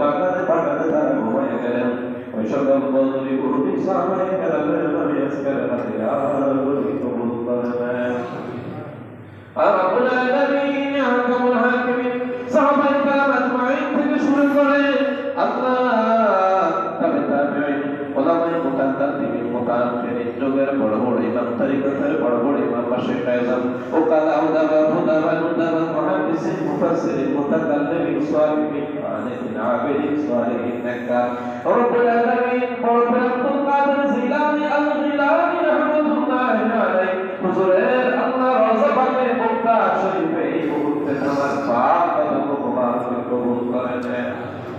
পাঠাতে পাঠাতে তারা ঘুমায় গেলেন। ওই সকল বদরি উরুবি সাহাবায়ে কেরামের নবী আজকের রাতে আর কবুল করেন। আর রব্বুল আলামিন আহকামুল হাকিমিন সাহাবায়ে কেরাম আজমাইন থেকে শুরু করে আল্লাহ তাবেঈন উলামায়ে মুতাকাদ্দিমিন মুতাআখিরিন যুগের বড় বড় ইমাম তরিকতের বড় বড় ইমাম মাশায়েখ আযম ওকালা উলামা হুদাবা মুহাদ্দিসিন মুফাসসিরিন মুতাকাল্লিমিন সালিহিন আলিমিন আবিদিন সালিহিন নেককার রব্বুল আলামিন বড় আব্দুল কাদের জিলানী আল জিলানী রাহমাতুল্লাহি আলাইহি হুজুরের আল্লাহ রওজা পাকে মুক্তা শরীফে এই মুহূর্তে নামাজ পাক কদম মুবারক কবুল করেন।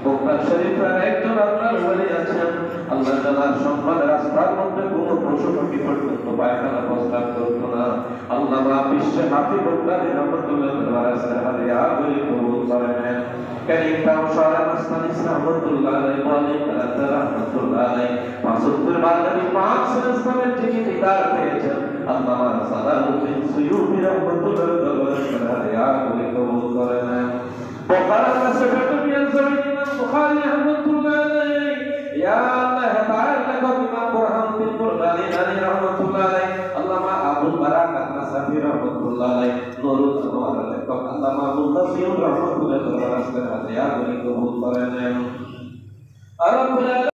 বুখারী শরীফের একজন আল্লাহর ওলি আছেন, আল্লাহ তাআলার সম্মানের রাস্তার মধ্যে কোনো পশু পাখি পর্যন্ত পায়খানা প্রস্রাব করত না। আল্লামা বিশ্বে হাফিজুল্লাহ রহমাতুল্লাহ ওয়ারাসার হাদিয়া বলি কবুল করেন। কারীম তাওসার মাসতানি রাহমাতুল্লাহ আলাইহি বলেন তাআলা রাহমাতুল্লাহ আলাইহি 75 বার নবী পাক সাল্লাল্লাহু আলাইহি থেকে দিদার পেয়েছেন। আল্লামা সালাউদ্দিন সুয়ুতি রহমাতুল্লাহ ওয়ারাসার হাদিয়া বলি কবুল করেন। বুখারী মাসফাতুল ইয়াজুরি ইমাম বুখারী রাহমাতুল্লাহ আলাইহি ইয়া আল্লাহ তাআলা লেখক ইমাম বুরহানুদ্দিন বুরদানি রাহমাতুল্লাহ আলাইহি আল্লামা আবুল বারাকাত নাসাফি রাহমাতুল্লাহ আলাইহি নুরুল আনওয়ার লেখক আল্লামা মুতাসির রাহমাতুল্লাহ ওয়ারাসার হাদিয়া বলি কবুল করেন।